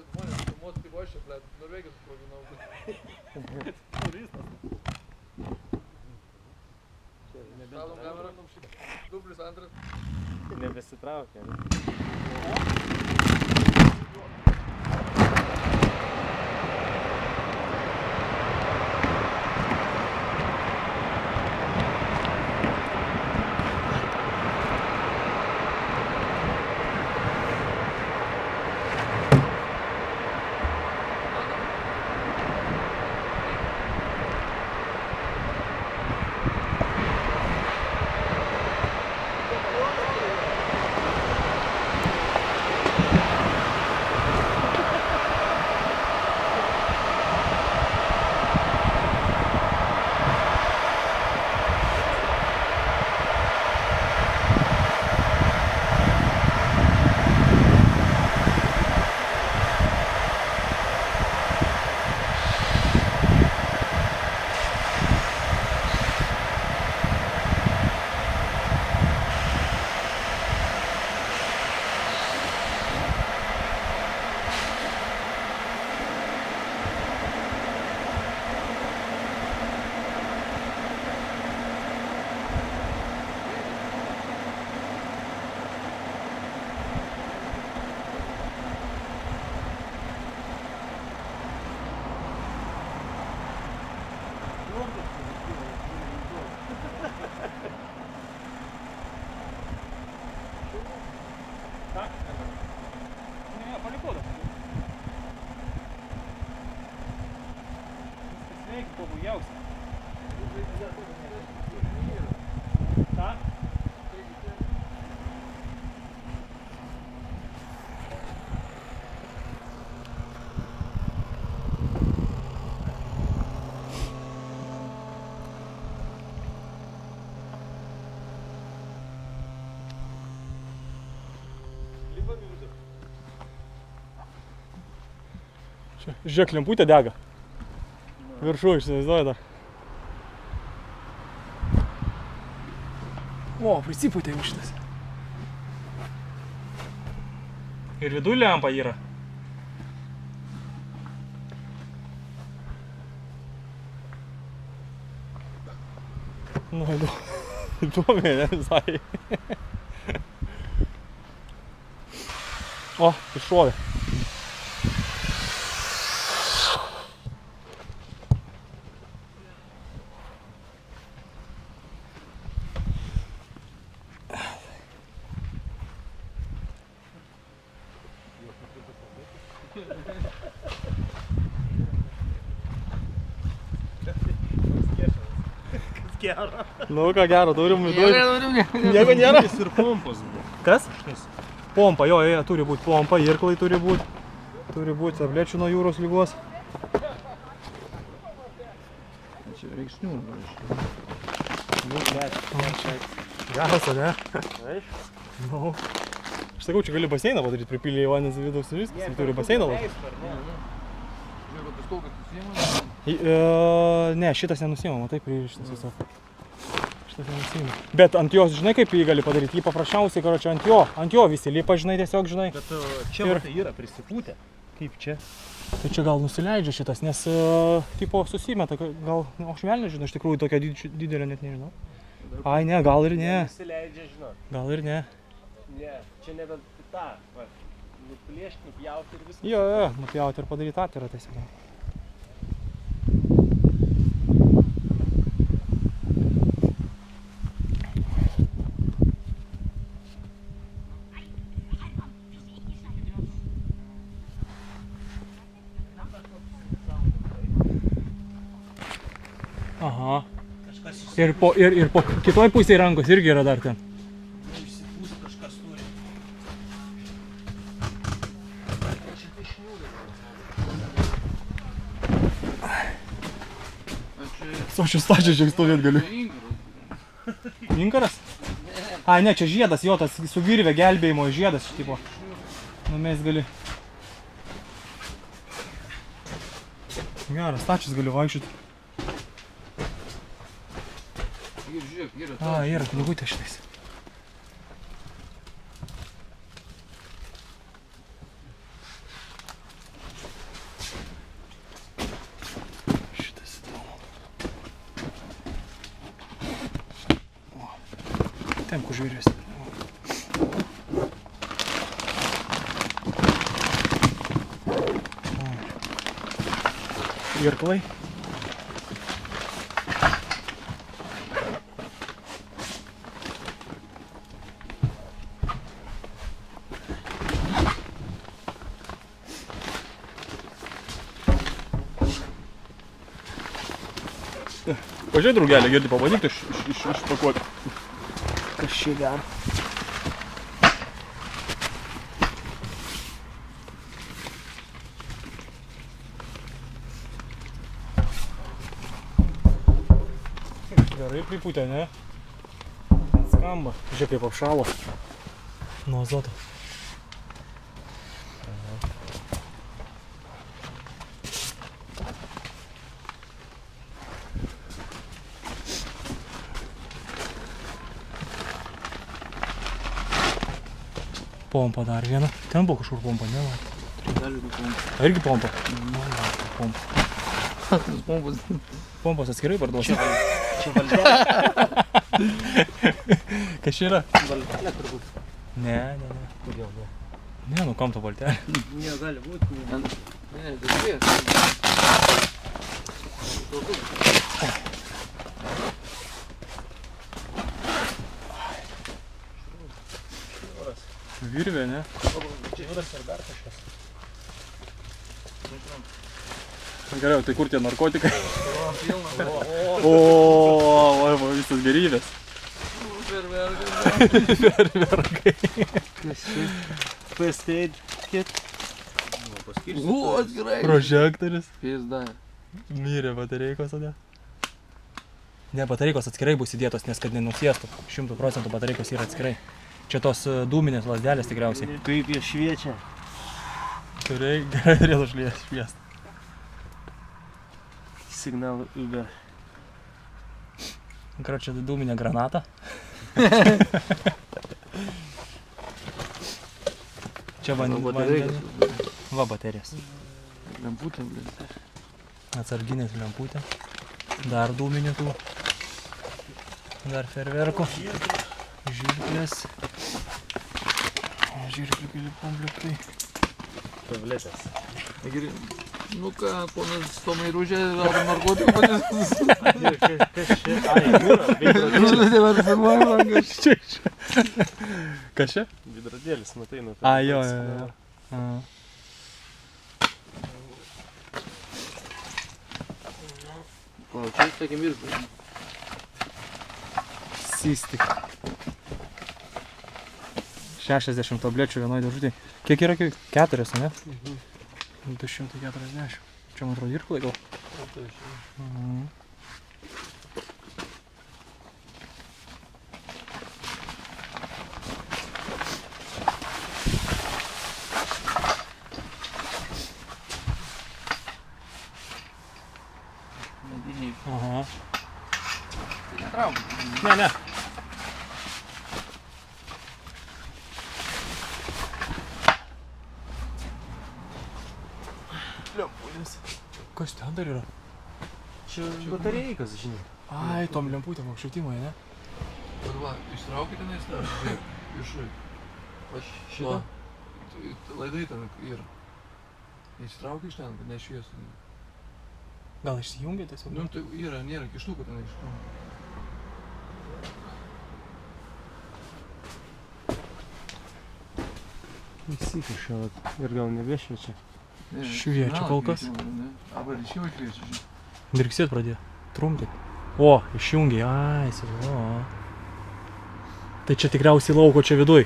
žmonės filmuos kaip aš čia, blėt, Norvegijos sproginau. Turistas. Stalom kamerą, dublis antras. Nebesitraukia, ne? Žiūrėk, lemputė dega. Viršų išsivaizduoja dar. O, prisipūtė jau šitas. Ir vidų lempa yra. Nu, įdomiai, ne visai. O, iššovė. Nu, ką gero, turim viduje. Nieko nėra. Ir pompos buvo. Kas? Pompa, jo, turi būti pompa, irklai turi būti. Turi būti tablečių nuo jūros lygos. Čia reikšnių. Geras, ne? Nu. Aš sakau, čia gali baseiną padaryti, pripylė į vandens vidaus ir viskas. Ir turi baseiną labai. Ne, šitas nenusimama, taip pririštas visok. Šitas nenusimama. Bet ant jos, žinai, kaip jį gali padaryti? Jį paprasčiausiai, karočią, ant jo visi lipa, žinai, tiesiog, žinai. Bet čia matai yra prisipūtę. Kaip čia? Tai čia gal nusileidžia šitas, nes tipo susimeta, gal, aš vėl nežinau, iš tikrųjų tokia didelė net nežinau. Ai, ne, gal ir ne. Nusileidžia, žinau. Gal ir ne. Ne, čia nebent tą, nuplėšti, nupjauti ir viskas. Jo, nupjauti ir padaryti atvirą tiesiog. Aha. Ir po kitoj pusėje rankos irgi yra dar ten. Išsipūst kažkas turi. Aš stačiai čia stovėt galiu. Inkaras? Ai, ne, čia žiedas, jo, tas su virvė gelbėjimo žiedas, tipo. Numės gali. Geras, stačias galiu vaikščioti. Yra knygutė šitais. Paimk už virvės. Irklai. Pažiūrėk, draugelį, girdi, pabandyk išpakuoti. Kas čia dar? Gerai pripūtė, ne? Skamba. Žiūrėk, kaip apšalo nuo azoto. Pompa dar viena. Ten buvo kažkur pompa, ne? Gali būti pompa. Irgi pompa? Pompa. Pompos. Pompas atskirai parduosi. Čia valtelė. Kas čia yra? Valtelė turbūt. Ne. Kodėl ne? Ne, nu kam to valtelė? Ne, gali būti. Ne, dėsvės. Virvė, ne? Čia juodas ir dar kažkas. Gerai, tai kur tie narkotikai? Pilna. O, visas gerybės. Ferverkai. Kas čia? First aid kit. Vos, gerai. Prožektorius. Pizda. Mirė batareikos, ane? Ne, batareikos atskirai bus įdėtos, nes kad nenusėstų. 100% batareikos yra atskirai. Čia tos dūminės lazdelės tikriausiai. Kaip jie šviečia. Gerai turėtų šviest. Signal Uber. Čia dūminė granata. Čia vandenį. Va baterijas. Lemputė, blin. Atsarginės lemputė. Dar dūminių tų. Dar ferverkų. Žirklės. Žirkliai, komplektai. Tabletės. Gerai. Nu ką, ponas Tomai Rūžė, rado narkotikų patys. Kas čia? Ai, jūra, veidrodėlis. Kas čia? Veidrodėlis, matai, nu. A, jo. O, čia sakėm irgi. Sistik. 60 tablečių vienoj dėžutėj. Kiek yra? 4, ne? 240. Čia man atrodo irklai gal. Mediniai. Aha. Tai netraum. Ne. Lemputės. Kas ten dar yra? Čia batareikas, žinai. Ai, tom lemputėm apšvietimai, ne? Va, ištraukit tenais tą, viršui. Va šitą. Laidai ten yra. Ištraukit iš ten, kad nešviesų. Gal išsijungia tiesiog? Nu, tai yra, nėra kištukų ten iš to. Įsikišė, ir gal nebešviečia. Šviečia kol kas. Arba ryšiau šviečia. Mirksėt pradėjo. Trumpit. O, išjungiai. Ai, o. Tai čia tikriausiai lauko čia viduj.